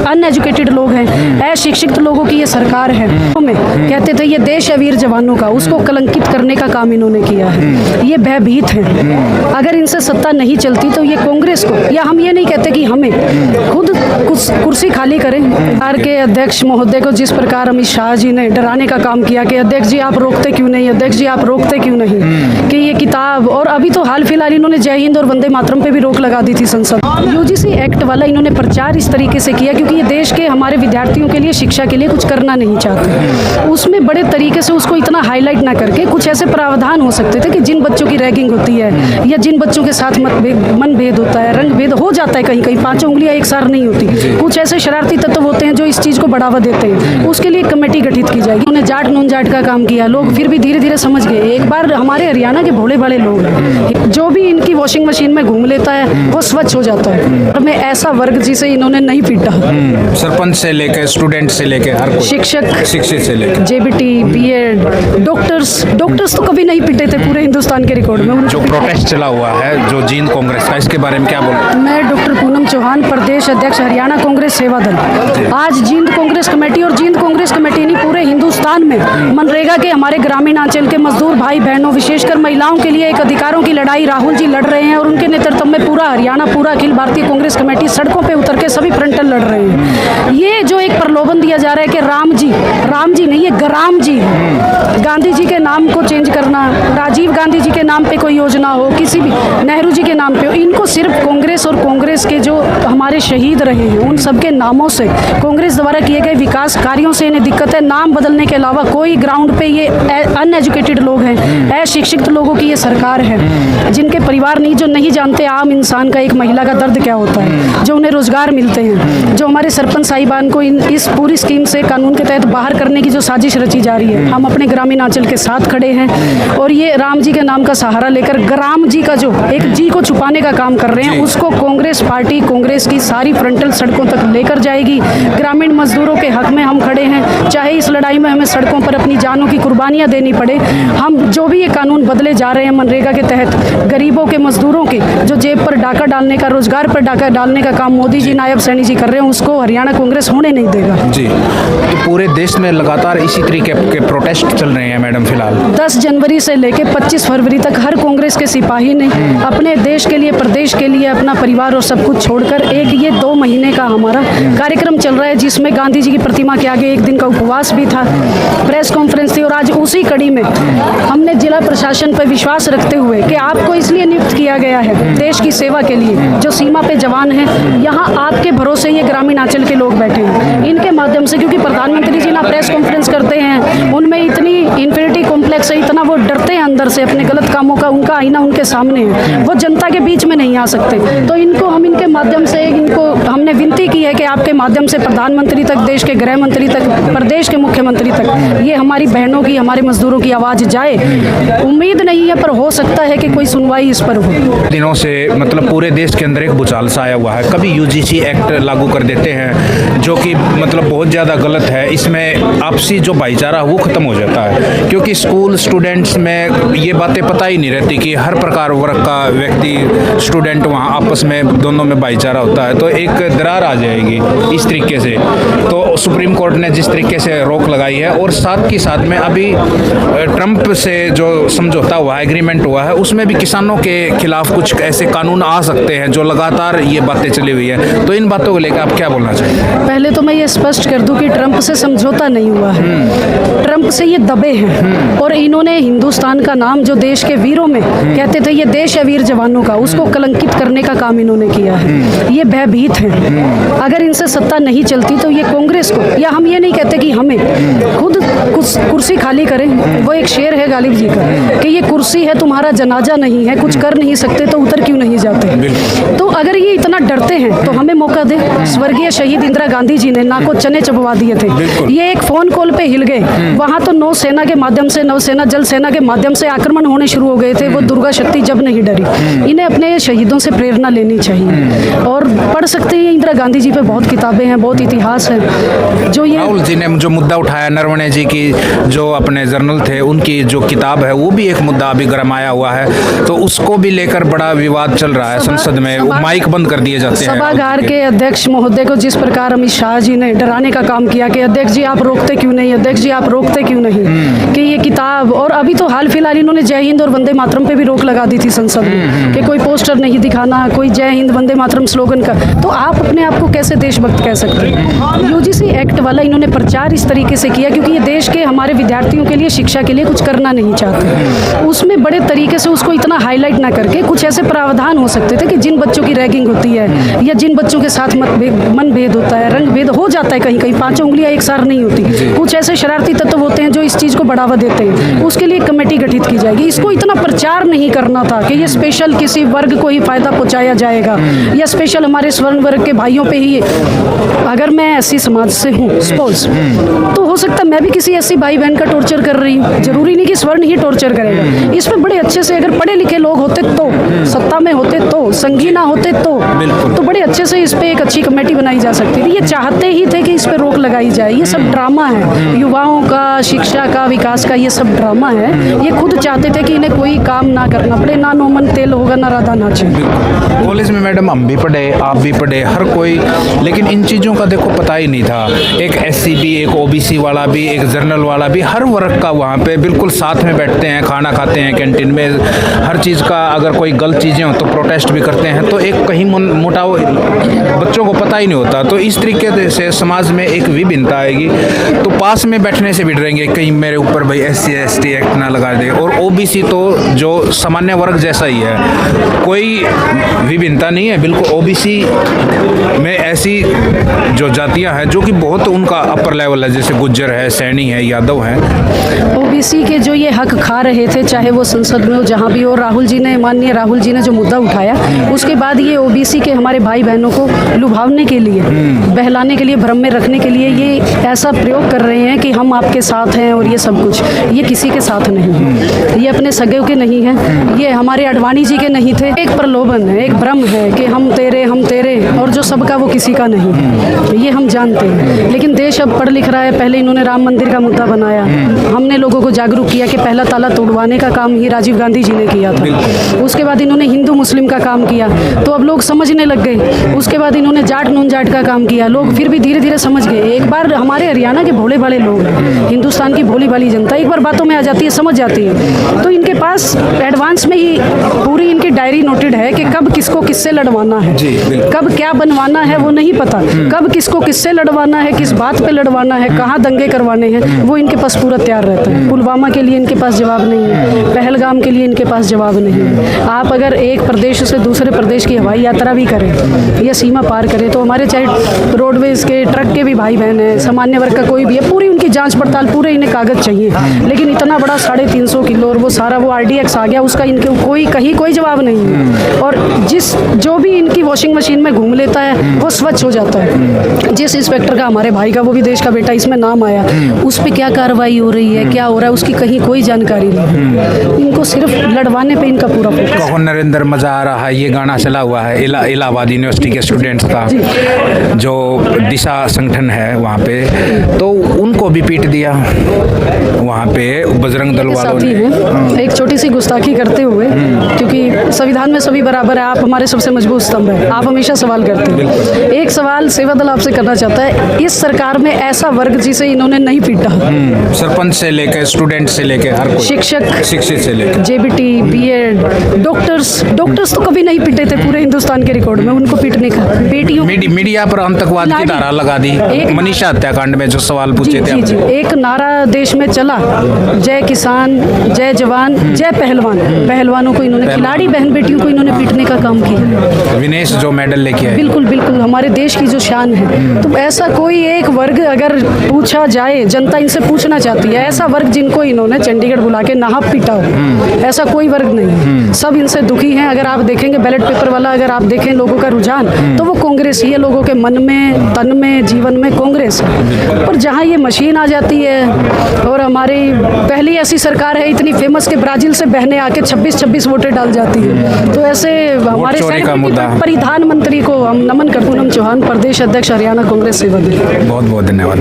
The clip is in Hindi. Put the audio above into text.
अनएजुकेटेड लोग हैं, अशिक्षित लोगों की ये सरकार है। में कहते थे ये देश है वीर जवानों का, उसको कलंकित करने का काम इन्होंने किया है। ये भयभीत हैं। अगर इनसे सत्ता नहीं चलती तो ये कांग्रेस को, या हम ये नहीं कहते कि हमें, खुद कुर्सी खाली करें। बिहार के अध्यक्ष महोदय को जिस प्रकार अमित शाह जी ने डराने का काम किया कि अध्यक्ष जी आप रोकते क्यों नहीं, अध्यक्ष जी आप रोकते क्यों नहीं, कि ये किताब, और अभी तो हाल फिलहाल इन्होंने जय हिंद और वंदे मातरम पे भी रोक लगा दी थी संसद। यूजीसी एक्ट वाला इन्होंने प्रचार इस तरीके से किया क्योंकि ये देश के हमारे विद्यार्थियों के लिए, शिक्षा के लिए कुछ करना नहीं चाहते। उसमें बड़े तरीके से उसको इतना हाईलाइट ना करके कुछ ऐसे प्रावधान हो सकते थे कि जिन बच्चों की रैगिंग होती है या जिन बच्चों के साथ मनभेद होता है, रंग भेद हो जाता है, कहीं कहीं 5 उंगलियां एक सार नहीं होती, कुछ ऐसे शरारती तत्व होते हैं जो इस चीज़ को बढ़ावा देते हैं, उसके लिए कमेटी गठित की जाएगी। उन्होंने जाट नॉन जाट का काम किया, लोग फिर भी धीरे धीरे समझ गए। एक बार हमारे हरियाणा के भोले भाले लोग हैं, जो भी इनकी वॉशिंग मशीन में घूम लेता है वो स्वच्छ हो जाता है। और मैं ऐसा वर्ग जिसे इन्होंने नहीं पीटा, सरपंच से लेकर स्टूडेंट से लेकर हर कोई, शिक्षक से लेकर जेबीटी, बीएड, डॉक्टर्स तो कभी नहीं पिटे थे पूरे हिंदुस्तान के रिकॉर्ड में। जो प्रोटेस्ट चला हुआ है जो जींद कांग्रेस का, इसके बारे में क्या बोल? मैं डॉक्टर पूनम चौहान, प्रदेश अध्यक्ष हरियाणा कांग्रेस सेवा दल। आज जींद कांग्रेस कमेटी, और जींद कांग्रेस कमेटी नहीं पूरे हिंदुस्तान में मनरेगा के हमारे ग्रामीण अंचल के मजदूर भाई बहनों, विशेषकर महिलाओं के लिए एक अधिकारों की लड़ाई राहुल जी लड़ रहे हैं, और उनके नेतृत्व में पूरा हरियाणा, पूरा अखिल भारतीय कांग्रेस कमेटी सड़कों पे उतर के सभी फ्रंटल लड़ रहे हैं। ये जो एक प्रलोभन दिया जा रहा है कि राम जी नहीं, ये ग्राम जी है। गांधी जी के नाम को चेंज करना, राजीव गांधी जी के नाम पे कोई योजना हो, किसी भी नेहरू जी के नाम पे हो, इनको सिर्फ कांग्रेस और कांग्रेस के जो हमारे शहीद रहे हैं उन सबके नामों से, कांग्रेस द्वारा किए गए विकास कार्यों से इन्हें दिक्कत है। नाम बदलने के अलावा कोई ग्राउंड पे ये अनएजुकेटेड लोग हैं, अशिक्षित लोगों की ये सरकार है, जिनके परिवार नहीं, जो नहीं जानते आम इंसान का, एक महिला का दर्द क्या होता है, जो उन्हें रोजगार मिलते हैं, जो हमारे सरपंच साहिबान को इस पूरी स्कीम से, कानून के तहत बाहर करने की जो साजिश रची जा रही है, हम अपने ग्रामीण अंचल के साथ खड़े हैं। और ये राम जी के नाम का सहारा लेकर ग्राम जी का जो एक जी को छुपाने का काम कर रहे हैं, उसको कांग्रेस पार्टी, कांग्रेस की सारी फ्रंटल सड़कों तक लेकर जाएगी। ग्रामीण मजदूरों के हक में हम खड़े हैं, चाहे इस लड़ाई में हमें सड़कों पर अपनी जानों की कुर्बानियां देनी पड़े। हम जो भी ये कानून बदले जा रहे हैं मनरेगा के तहत, गरीबों के, मजदूरों के जो जेब पर डाका डालने का, रोजगार पर डाका डालने का काम मोदी जी, नायब सैनी जी कर रहे हैं, उसको हरियाणा कांग्रेस होने नहीं देगा। जी, तो पूरे देश में लगातार इसी तरीके के प्रोटेस्ट चल रहे हैं मैडम। फिलहाल 10 जनवरी से लेकर 25 फरवरी तक हर कांग्रेस के सिपाही ने अपने देश के लिए, प्रदेश के लिए, अपना परिवार और सब कुछ छोड़कर एक ये 2 महीने का हमारा कार्यक्रम चल रहा है, जिसमें गांधी जी की प्रतिमा के आगे 1 दिन का उपवास भी था, प्रेस कॉन्फ्रेंस थी। और आज उसी कड़ी में हमने जिला प्रशासन पर विश्वास रखते हुए कि आपको इसलिए नियुक्त किया गया है देश की सेवा के लिए, जो सीमा पे जवान हैं, यहाँ आपके भरोसे ये ग्रामीण अंचल के लोग बैठे हैं, इनके माध्यम से, क्योंकि प्रधानमंत्री जी ना प्रेस कॉन्फ्रेंस करते हैं, उनमें इतनी इन्फिनिटी कॉम्प्लेक्स है, इतना वो डरते हैं अंदर से अपने गलत कामों का, उनका आईना उनके सामने है, वो जनता के बीच में नहीं आ सकते। तो इनको हम, इनके माध्यम से, इनको हमने विनती की है कि आपके माध्यम से प्रधानमंत्री तक, देश के गृह मंत्री तक, प्रदेश के मुख्यमंत्री तक ये हमारी बहनों की, हमारे मजदूरों की आवाज़ जाए। उम्मीद नहीं है, पर हो सकता है कि कोई सुनवाई इस पर हो। दिनों से मतलब पूरे देश के अंदर एक भूचाल सा आया हुआ है। कभी यूजीसी एक्ट लागू कर देते हैं जो कि मतलब बहुत ज़्यादा गलत है, इसमें आपसी जो भाईचारा वो ख़त्म हो जाता है, क्योंकि स्कूल स्टूडेंट्स में ये बातें पता ही नहीं रहती कि हर प्रकार वर्ग का व्यक्ति, स्टूडेंट वहाँ आपस में दोनों में भाईचारा होता है, तो एक दरार आ जाएगी इस तरीके से। तो सुप्रीम कोर्ट ने जिस तरीके से रोक लगाई है, और साथ ही साथ में अभी ट्रंप से जो समझौता हुआ है, एग्रीमेंट हुआ है, उसमें भी किसानों के खिलाफ कुछ ऐसे कानून आ सकते हैं जो लगातार ये बातें चली हुई है। तो इन बातों को लेकर आप क्या बोलना चाहिए? पहले तो मैं ये स्पष्ट कर दूं कि ट्रंप से समझौता नहीं हुआ है, ट्रंप से ये दबे हैं, और इन्होंने हिंदुस्तान का नाम, जो देश के वीरों में कहते थे ये देश है वीर जवानों का, उसको कलंकित करने का काम इन्होंने किया है। ये भयभीत हैं। अगर इनसे सत्ता नहीं चलती तो ये कांग्रेस को, या हम ये नहीं कहते कि हमें, खुद कुर्सी खाली करें। वो एक शेर है गालिब जी का कि ये कुर्सी है तुम्हारा जनाजा नहीं है, कुछ कर नहीं सकते तो उतर क्यों नहीं जाते। तो अगर ये इतना डरते हैं तो हमें मौका दे। स्वर्गीय शहीद इंदिरा गांधी जी ने नाक को चने चबवा दिए थे, ये एक फोन कॉल पे हिल गए, वहां तो नौसेना के माध्यम से, नौसेना जल सेना के माध्यम से आक्रमण होने शुरू हो गए थे। वो दुर्गा शक्ति जब नहीं डरी। इन्हें अपने शहीदों से प्रेरणा लेनी चाहिए, और पढ़ सकते हैं इंदिरा गांधी जी पे पे बहुत किताबें हैं, बहुत इतिहास है। जो ये राहुल जी ने जो मुद्दा उठाया, नरवणे जी की जो अपने जर्नल थे उनकी जो किताब है वो भी एक मुद्दा अभी गरमाया हुआ है, तो उसको भी लेकर बड़ा विवाद चल रहा है संसद में, माइक बंद कर दिए जाते हैं। सभागार के अध्यक्ष महोदय को जिस प्रकार अमित शाह जी ने डराने का काम किया कि अध्यक्ष जी आप रोकते क्यों नहीं, अध्यक्ष जी आप रोकते क्यों नहीं कि ये किताब, और अभी तो हाल फिलहाल इन्होंने जय हिंद और वंदे मातरम पे भी रोक लगा दी थी संसद में कि कोई पोस्टर नहीं दिखाना, कोई जय हिंद वंदे मातरम स्लोगन का। तो आप अपने आप को कैसे देशभक्त कह सकते हैं? यूजीसी एक्ट वाला इन्होंने प्रचार इस तरीके से किया क्योंकि ये देश के हमारे विद्यार्थियों के लिए, शिक्षा के लिए कुछ करना नहीं चाहते। उसमें बड़े तरीके से उसको इतना हाईलाइट ना करके कुछ ऐसे प्रावधान हो सकते थे कि जिन बच्चों की रैगिंग होती है या जिन बच्चों के साथ मनभेद होता है, रंग भेद हो जाता है, कहीं कहीं पांचों उंगलियां एक सार नहीं होती, कुछ ऐसे शरारती तत्व होते हैं जो इस चीज़ को बढ़ावा देते हैं, उसके लिए कमेटी गठित की जाएगी। इसको इतना प्रचार नहीं करना था कि ये स्पेशल किसी वर्ग को ही फायदा पहुंचाया जाएगा या स्पेशल हमारे स्वर्ण वर्ग के भाइयों पे ही। अगर मैं ऐसी समाज से हूँ सपोज, तो हो सकता है मैं भी किसी ऐसी भाई बहन का टॉर्चर कर रही हूँ, जरूरी नहीं कि स्वर्ण ही टॉर्चर करेगा। इसमें बड़े अच्छे से अगर पढ़े लिखे लोग होते तो, सत्ता में होते तो, संगी ना होते तो बड़े अच्छे से इस पे एक अच्छी कमेटी बनाई जा सकती थी। ये चाहते ही थे कि इस पे रोक लगाई जाए। ये सब ड्रामा है, युवाओं का, शिक्षा का, विकास का, ये सब ड्रामा है। ये खुद चाहते थे कि इन्हें कोई काम ना करना पड़े, ना नोमन तेल होगा ना राधा नाचे। कॉलेज में मैडम हम भी पढ़े, आप भी पढ़े, हर कोई, लेकिन इन चीज़ों का देखो पता ही नहीं था। एक SC भी, एक OBC वाला भी, एक जर्नल वाला भी, हर वर्ग का वहाँ पे बिल्कुल साथ में बैठते हैं, खाना खाते हैं कैंटीन में, हर चीज़ का अगर कोई गलत चीज़ें हो तो प्रोटेस्ट भी करते हैं। तो एक कहीं मोटा बच्चों को पता ही नहीं होता। तो इस तरीके से समाज में एक विभिन्नता आएगी, तो पास में बैठने से भी डरेंगे कहीं मेरे ऊपर भाई SC ST एक्ट ना लगा दे। और OBC तो जो सामान्य वर्ग जैसा ही है, कोई विभिन्नता नहीं है बिल्कुल। OBC में ऐसी जो जातियां हैं जो कि बहुत उनका अपर लेवल है, जैसे गुज्जर है, सैनी है, यादव है। OBC के जो ये हक खा रहे थे, चाहे वो संसद में हो, जहाँ भी हो, माननीय राहुल जी ने जो मुद्दा उठाया, उसके बाद ये OBC के हमारे भाई बहनों को लुभावने के लिए, बहलाने के लिए, भ्रम में रखने के लिए ये ऐसा प्रयोग कर रहे हैं कि हम आपके साथ हैं और ये सब कुछ। ये किसी के साथ नहीं है, ये अपने सगे के नहीं है, ये हमारे अडवाणी जी के नहीं थे। एक प्रलोभन है, एक भ्रम है कि हम तेरे और जो सबका वो किसी का नहीं, ये हम जानते हैं। लेकिन देश अब पढ़ लिख रहा है। पहले इन्होंने राम मंदिर का मुद्दा बनाया, हमने लोगों को जागरूक किया कि पहला ताला तोड़वाने का काम ही राजीव गांधी जी ने किया था। उसके बाद इन्होंने हिंदू मुस्लिम का काम किया, तो अब लोग समझने लग गए। उसके बाद इन्होंने जाट नून जाट का काम किया, लोग फिर भी धीरे धीरे समझ गए। एक बार हमारे हरियाणा के भोले भाले लोग, हिंदुस्तान की भोली भाली जनता एक बार बातों में आ जाती है, समझ जाती है। तो इनके पास एडवांस में ही पूरी इनकी डायरी नोटेड है कि कब किसको किससे लड़वाना है, कब क्या बनवाना है वो नहीं पता, कब किसको किससे लड़वाना है, किस बात पे लड़वाना है, कहाँ दंगे करवाने हैं, वो इनके पास पूरा तैयार रहता है। पुलवामा के लिए इनके पास जवाब नहीं है, पहलगाम के लिए इनके पास जवाब नहीं है। आप अगर एक प्रदेश से दूसरे प्रदेश की हवाई यात्रा भी करें या सीमा पार करें, तो हमारे चाहे रोडवेज के, ट्रक के भी भाई बहन हैं, सामान्य वर्ग का कोई भी है, पूरी उनकी जांच पड़ताल, पूरे इन्हें कागज चाहिए। लेकिन इतना बड़ा 350 किलो और वो सारा वो RDX आ गया, उसका इनके कोई जवाब नहीं है। और जो भी इनकी वॉशिंग मशीन में घूम लेता है वो स्वच्छ हो जाता है। जिस इंस्पेक्टर का, हमारे भाई का, वो भी देश का बेटा, इसमें नाम आया, उस पर क्या कार्रवाई हो रही है, क्या हो रहा है, उसकी कहीं कोई जानकारी नहीं। इनको सिर्फ लड़वाने पे इनका पूरा फोकस। कहो नरेंद्र मजा आ रहा है, ये गाना चला हुआ है इलाहाबाद यूनिवर्सिटी के स्टूडेंट्स का, जो दिशा संगठन है वहाँ पे, तो उनको भी पीट दिया वहाँ पे बजरंग दल वालों ने। एक छोटी सी गुस्ताखी करते हुए, क्योंकि संविधान में सभी बराबर है, आप हमारे सबसे मजबूत स्तंभ है, आप हमेशा सवाल करते हैं। एक सवाल सेवा दल आपसे करना चाहता है, इस सरकार में ऐसा वर्ग जिसे इन्होंने नहीं पीटा, सरपंच से लेकर स्टूडेंट से लेकर हर कोई, शिक्षक से लेकर JBT, BEd, डॉक्टर्स तो कभी नहीं पीटे थे पूरे हिंदुस्तान के रिकॉर्ड में। उनको पीटने का, बेटियों, मीडिया पर आतंकवाद की धारा लगा दी, मनीषा हत्याकांड में जो सवाल पूछे थे। एक नारा देश में चला, जय किसान, जय जवान, जय पहलवान। पहलवानों को इन्होंने, खिलाड़ी बहन बेटियों को इन्होंने पीटने का काम किया। विनेश जो मेडल लेके आए, बिल्कुल हमारे देश की जो शान है। तो ऐसा कोई एक वर्ग अगर पूछा जाए, जनता इनसे पूछना चाहती है, ऐसा वर्ग जिनको इन्होंने चंडीगढ़ बुला के नाहक पीटा हो, ऐसा कोई वर्ग नहीं। सब इनसे दुखी हैं। अगर आप देखेंगे बैलेट पेपर वाला, अगर आप देखें लोगों का रुझान, तो वो कांग्रेस ही है। लोगों के मन में, तन में, जीवन में कांग्रेस है। पर जहाँ ये मशीन आ जाती है, और हमारी पहली ऐसी सरकार है इतनी फेमस के ब्राजील से बहने आके 26 वोटें डाल जाती है। तो ऐसे हमारे परिधान मंत्री को हम नमन करते हैं, चौहान, प्रदेश अध्यक्ष हरियाणा कांग्रेस सेवा दल। बहुत बहुत धन्यवाद।